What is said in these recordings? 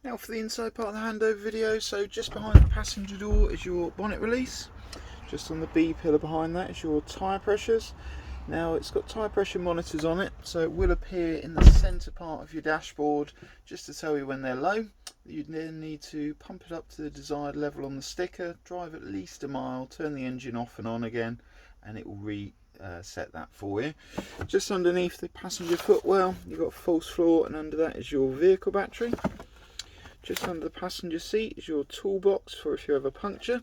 Now for the inside part of the handover video. So just behind the passenger door is your bonnet release. Just on the B pillar behind that is your tyre pressures. Now it's got tyre pressure monitors on it, so it will appear in the centre part of your dashboard just to tell you when they're low. You then need to pump it up to the desired level on the sticker, drive at least a mile, turn the engine off and on again, and it will reset that for you. Just underneath the passenger footwell you've got a false floor, and under that is your vehicle battery. Just under the passenger seat is your toolbox for if you have a puncture.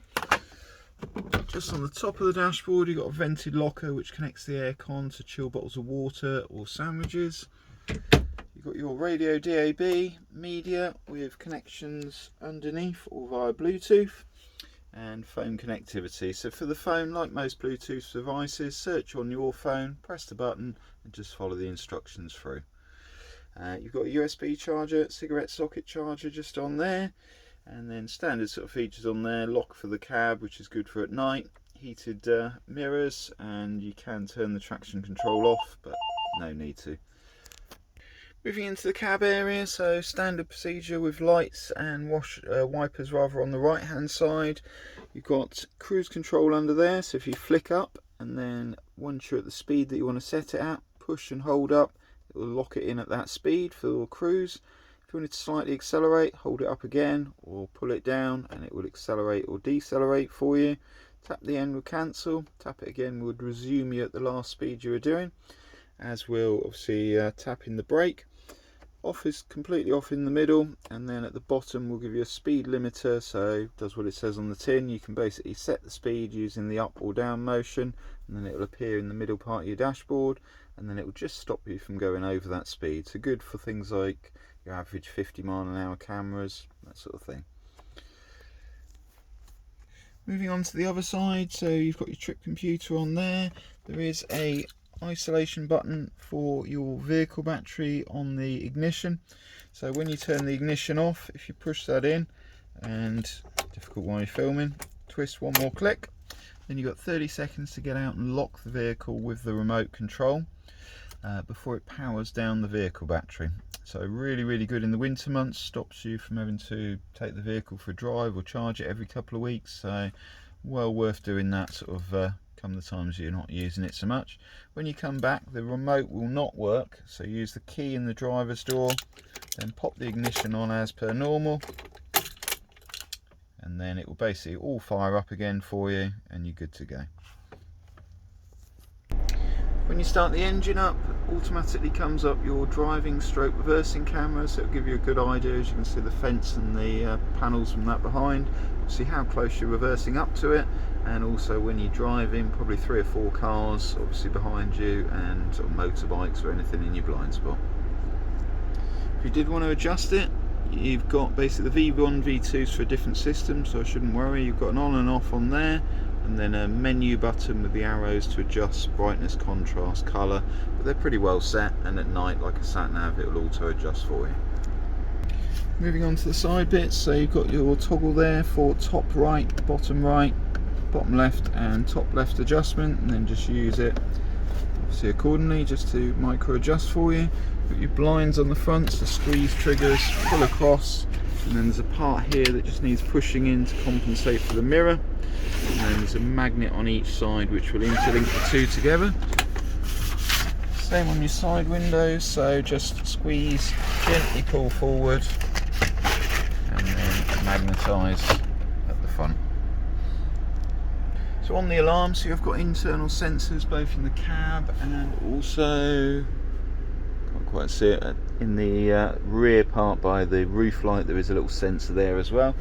Just on the top of the dashboard you've got a vented locker which connects the aircon to chill bottles of water or sandwiches. You've got your radio DAB, media with connections underneath or via Bluetooth, and phone connectivity. So for the phone, like most Bluetooth devices, search on your phone, press the button and just follow the instructions through. You've got a USB charger, cigarette socket charger just on there, and then standard sort of features on there, lock for the cab which is good for at night, heated mirrors, and you can turn the traction control off but no need to. Moving into the cab area, so standard procedure with lights and wipers rather on the right hand side. You've got cruise control under there, so if you flick up and then once you're at the speed that you want to set it at, push and hold up, it will lock it in at that speed for cruise. If you wanted to slightly accelerate, hold it up again or pull it down and it will accelerate or decelerate for you. Tap the end will cancel, tap it again would resume you at the last speed you were doing, as will obviously tapping the brake. Off is completely off in the middle, and then at the bottom we'll give you a speed limiter, so it does what it says on the tin. You can basically set the speed using the up or down motion, and then it will appear in the middle part of your dashboard, and then it will just stop you from going over that speed. So good for things like your average 50-mile-an-hour cameras, that sort of thing. Moving on to the other side, so you've got your trip computer on there. There is a isolation button for your vehicle battery on the ignition. So when you turn the ignition off, if you push that in, and difficult while you're filming, twist one more click, then you've got 30 seconds to get out and lock the vehicle with the remote control before it powers down the vehicle battery. So really good in the winter months, stops you from having to take the vehicle for a drive or charge it every couple of weeks, so well worth doing that sort of come the times you're not using it so much. When you come back, the remote will not work, so use the key in the driver's door, then pop the ignition on as per normal, and then it will basically all fire up again for you and you're good to go. When you start the engine up, automatically comes up your driving stroke reversing camera, so it'll give you a good idea, as you can see the fence and the panels from that behind, see how close you're reversing up to it, and also when you're driving, probably 3 or 4 cars obviously behind you, and sort of motorbikes or anything in your blind spot. If you did want to adjust it, you've got basically the V1, V2s for a different system, so I shouldn't worry. You've got an on and off on there, and then a menu button with the arrows to adjust brightness, contrast, colour, but they're pretty well set, and at night, like a sat nav, it will auto adjust for you. Moving on to the side bits, so you've got your toggle there for top right, bottom left and top left adjustment, and then just use it obviously accordingly just to micro adjust for you. Got your blinds on the front, so squeeze triggers, pull across, and then there's a part here that just needs pushing in to compensate for the mirror, and then there's a magnet on each side which will interlink the two together. Same on your side windows, so just squeeze, gently pull forward and then magnetise at the front. So on the alarm, so you've got internal sensors both in the cab and also, can't quite see it, in the rear part by the roof light there is a little sensor there as well.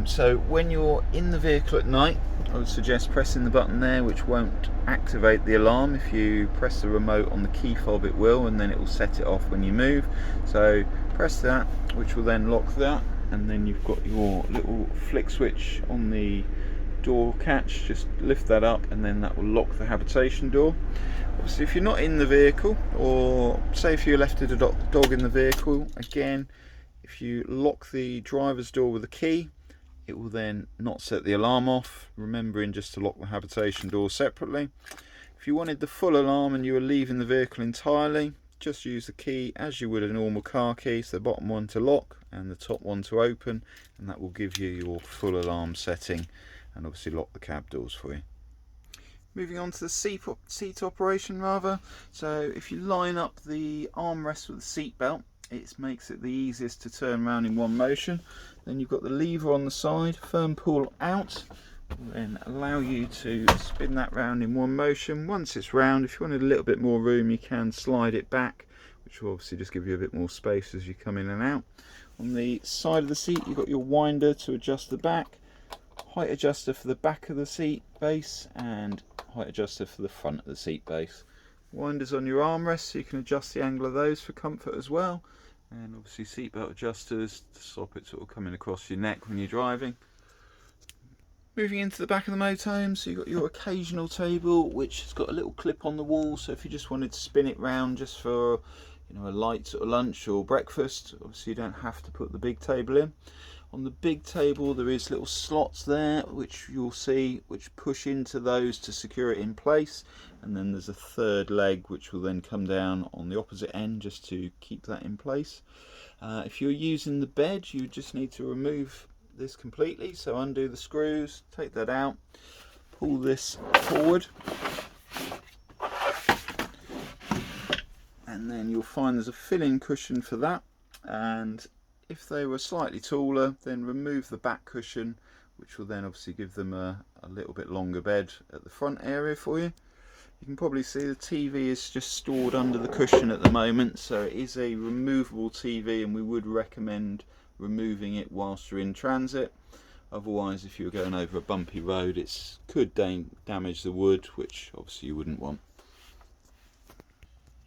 So when you're in the vehicle at night, I would suggest pressing the button there, which won't activate the alarm. If you press the remote on the key fob it will, and then it will set it off when you move. So press that, which will then lock that, and then you've got your little flick switch on the door catch, just lift that up and then that will lock the habitation door. Obviously if you're not in the vehicle, or say if you left a dog in the vehicle, again if you lock the driver's door with a key, it will then not set the alarm off, remembering just to lock the habitation door separately. If you wanted the full alarm and you were leaving the vehicle entirely, just use the key as you would a normal car key, so the bottom one to lock and the top one to open, and that will give you your full alarm setting and obviously lock the cab doors for you. Moving on to the seat operation rather. So if you line up the armrest with the seat belt, it makes it the easiest to turn around in one motion. Then you've got the lever on the side, firm pull out, will then allow you to spin that round in one motion. Once it's round, if you wanted a little bit more room, you can slide it back, which will obviously just give you a bit more space as you come in and out. On the side of the seat, you've got your winder to adjust the back, height adjuster for the back of the seat base, and height adjuster for the front of the seat base. Winders on your armrest, so you can adjust the angle of those for comfort as well, and obviously seatbelt adjusters to stop it sort of coming across your neck when you're driving. Moving into the back of the motorhome, so you've got your occasional table, which has got a little clip on the wall, so if you just wanted to spin it round just for, you know, a light sort of lunch or breakfast, obviously you don't have to put the big table in. On the big table there is little slots there which you'll see which push into those to secure it in place, and then there's a third leg which will then come down on the opposite end just to keep that in place. If you're using the bed, you just need to remove this completely, so undo the screws, take that out, pull this forward, and then you'll find there's a fill-in cushion for that, and if they were slightly taller, then remove the back cushion, which will then obviously give them a little bit longer bed at the front area for you. You can probably see the TV is just stored under the cushion at the moment, so it is a removable TV, and we would recommend removing it whilst you're in transit. Otherwise, if you're going over a bumpy road, it could damage the wood, which obviously you wouldn't want.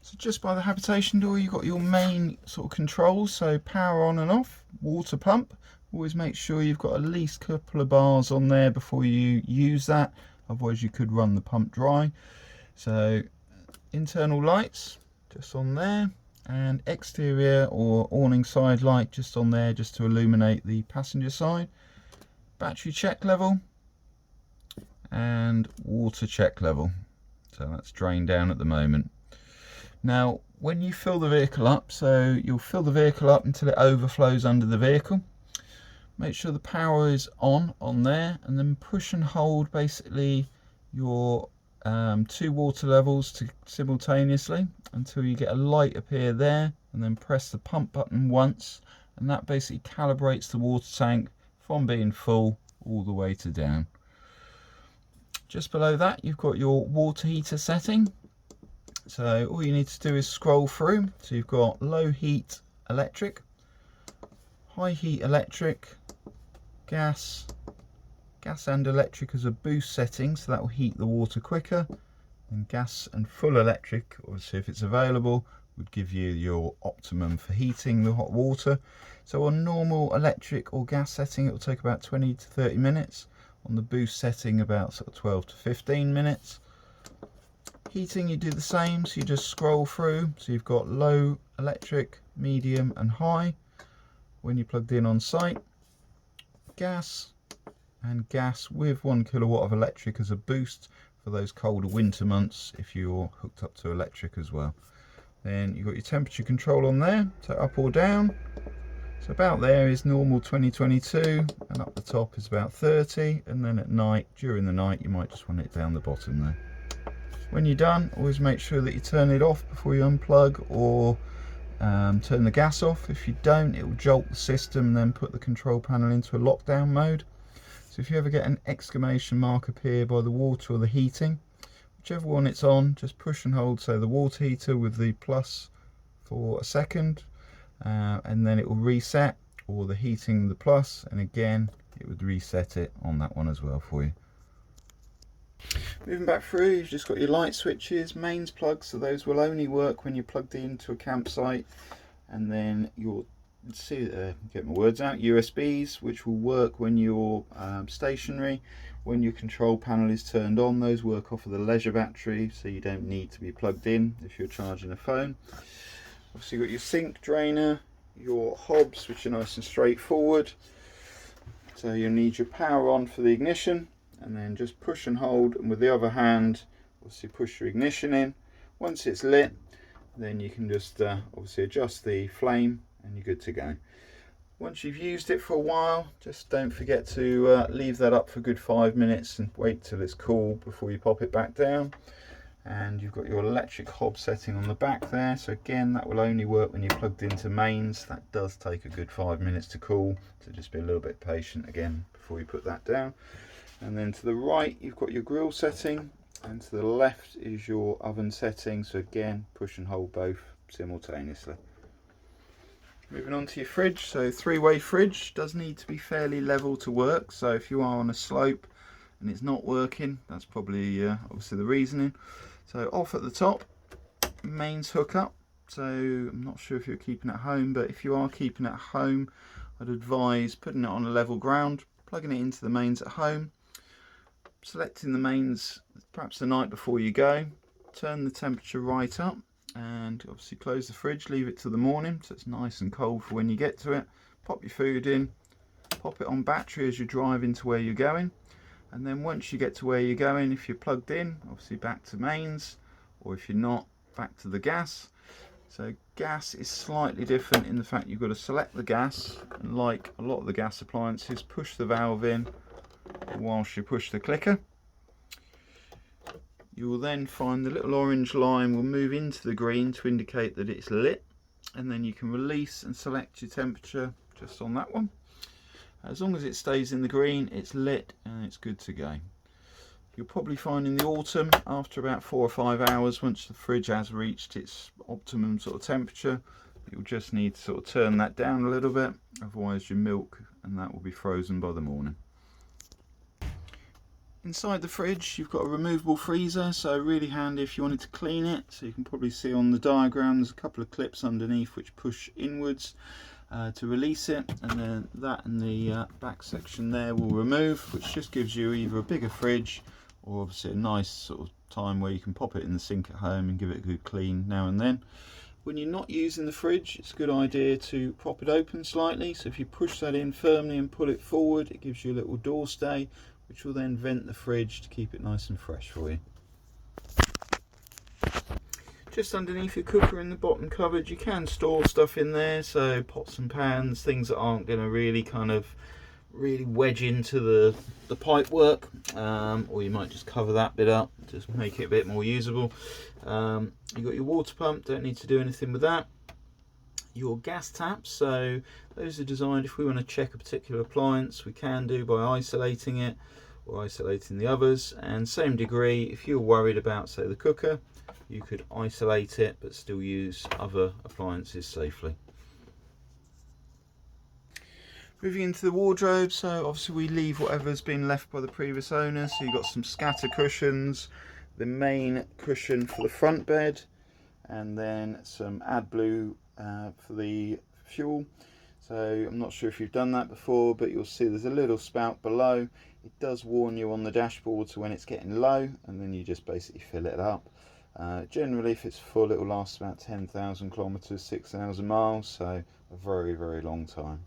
So just by the habitation door, you've got your main sort of controls, so power on and off, water pump. Always make sure you've got at least a couple of bars on there before you use that, otherwise you could run the pump dry. So internal lights just on there, and exterior or awning side light just on there just to illuminate the passenger side. Battery check level and water check level, so that's drained down at the moment. Now when you fill the vehicle up, so you'll fill the vehicle up until it overflows under the vehicle, make sure the power is on there, and then push and hold basically your two water levels simultaneously until you get a light appear there, and then press the pump button once, and that basically calibrates the water tank from being full all the way to down. Just below that you've got your water heater setting. So all you need to do is scroll through. So you've got low heat electric, high heat electric, gas and electric as a boost setting, so that will heat the water quicker, and gas and full electric, obviously if it's available, would give you your optimum for heating the hot water. So on normal electric or gas setting it will take about 20 to 30 minutes, on the boost setting about sort of 12 to 15 minutes. Heating, you do the same, so you just scroll through, so you've got low electric, medium and high when you're plugged in on site. Gas, and gas with 1 kilowatt of electric as a boost for those colder winter months if you're hooked up to electric as well. Then you've got your temperature control on there, so up or down. So about there is normal 2022, and up the top is about 30, and then at night, during the night, you might just want it down the bottom there. When you're done, always make sure that you turn it off before you unplug, or turn the gas off. If you don't, it will jolt the system and then put the control panel into a lockdown mode. So if you ever get an exclamation mark appear by the water or the heating, whichever one it's on, just push and hold, so the water heater with the plus for a second, and then it will reset, or the heating the plus, and again it would reset it on that one as well for you. Moving back through, you've just got your light switches, mains plugs, so those will only work when you're plugged into a campsite, and then you'll see, get my words out, USBs, which will work when you're stationary. When your control panel is turned on, those work off of the leisure battery, so you don't need to be plugged in if you're charging a phone. Obviously you've got your sink drainer, your hobs, which are nice and straightforward. So you'll need your power on for the ignition, and then just push and hold, and with the other hand obviously push your ignition in. Once it's lit, then you can just obviously adjust the flame and you're good to go. Once you've used it for a while, just don't forget to leave that up for a good 5 minutes and wait till it's cool before you pop it back down. And you've got your electric hob setting on the back there, so again that will only work when you're plugged into mains. That does take a good 5 minutes to cool, so just be a little bit patient again before you put that down. And then to the right you've got your grill setting, and to the left is your oven setting, so again push and hold both simultaneously. Moving on to your fridge, so three-way fridge does need to be fairly level to work, so if you are on a slope and it's not working, that's probably obviously the reasoning. So off at the top, mains hook up, so I'm not sure if you're keeping it at home, but if you are keeping it at home, I'd advise putting it on a level ground, plugging it into the mains at home, selecting the mains perhaps the night before you go, turn the temperature right up, and obviously close the fridge, leave it till the morning so it's nice and cold for when you get to it. Pop your food in, pop it on battery as you're driving to where you're going, and then once you get to where you're going, if you're plugged in, obviously back to mains, or if you're not, back to the gas. So gas is slightly different in the fact you've got to select the gas, and like a lot of the gas appliances, push the valve in whilst you push the clicker. You will then find the little orange line will move into the green to indicate that it's lit, and then you can release and select your temperature just on that one. As long as it stays in the green, it's lit and it's good to go. You'll probably find in the autumn, after about 4 or 5 hours, once the fridge has reached its optimum sort of temperature, you'll just need to sort of turn that down a little bit, otherwise your milk and that will be frozen by the morning. Inside the fridge you've got a removable freezer, so really handy if you wanted to clean it. So you can probably see on the diagram there's a couple of clips underneath which push inwards to release it, and then that and the back section there will remove, which just gives you either a bigger fridge or obviously a nice sort of time where you can pop it in the sink at home and give it a good clean now and then. When you're not using the fridge, it's a good idea to prop it open slightly, so if you push that in firmly and pull it forward, it gives you a little door stay which will then vent the fridge to keep it nice and fresh for you. Just underneath your cooker in the bottom cupboard you can store stuff in there, so pots and pans, things that aren't going to really really wedge into the pipe work, or you might just cover that bit up, just make it a bit more usable. You've got your water pump, don't need to do anything with that. Your gas taps, so those are designed if we want to check a particular appliance, we can do by isolating it or isolating the others, and same degree if you're worried about say the cooker, you could isolate it but still use other appliances safely. Moving into the wardrobe, so obviously we leave whatever's been left by the previous owner, so you've got some scatter cushions, the main cushion for the front bed, and then some AdBlue for the fuel. So I'm not sure if you've done that before, but you'll see there's a little spout below. It does warn you on the dashboard to when it's getting low, and then you just basically fill it up. Generally if it's full it will last about 10,000 kilometers, 6,000 miles, so a very long time.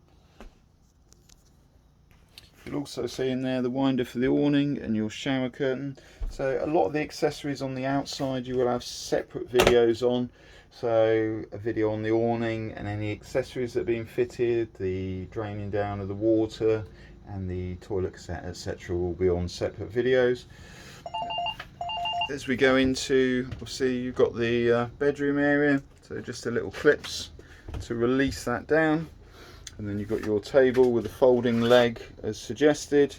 You'll also see in there the winder for the awning and your shower curtain. So a lot of the accessories on the outside you will have separate videos on. So a video on the awning and any accessories that have been fitted, the draining down of the water and the toilet cassette, etc. will be on separate videos. As we go into, obviously you've got the bedroom area, so just a little clips to release that down. And then you've got your table with a folding leg as suggested,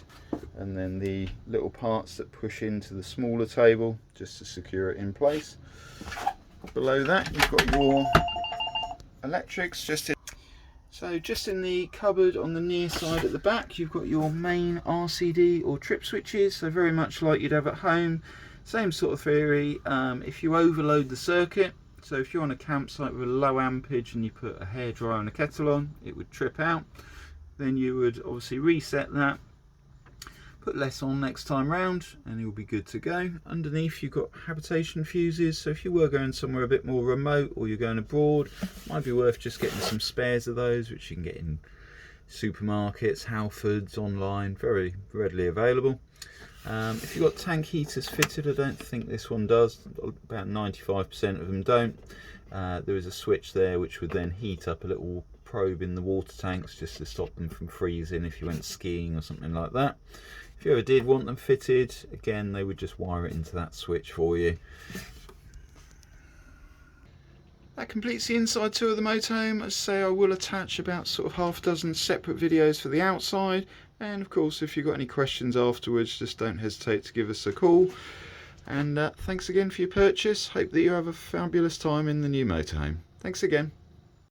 and then the little parts that push into the smaller table just to secure it in place. Below that you've got your electrics just in the cupboard on the near side at the back. You've got your main RCD or trip switches, so very much like you'd have at home. Same sort of theory. If you overload the circuit, so if you're on a campsite with a low ampage and you put a hairdryer and a kettle on, it would trip out. Then you would obviously reset that, put less on next time round, and you'll be good to go. Underneath you've got habitation fuses, so if you were going somewhere a bit more remote or you're going abroad, it might be worth just getting some spares of those, which you can get in supermarkets, Halfords, online, very readily available. If you've got tank heaters fitted, I don't think this one does, about 95% of them don't. there is a switch there which would then heat up a little probe in the water tanks just to stop them from freezing if you went skiing or something like that. If you ever did want them fitted, again they would just wire it into that switch for you. That completes the inside tour of the motorhome. As I say, I will attach about sort of half a dozen separate videos for the outside, and of course if you've got any questions afterwards, just don't hesitate to give us a call. And thanks again for your purchase. Hope that you have a fabulous time in the new motorhome. Thanks again.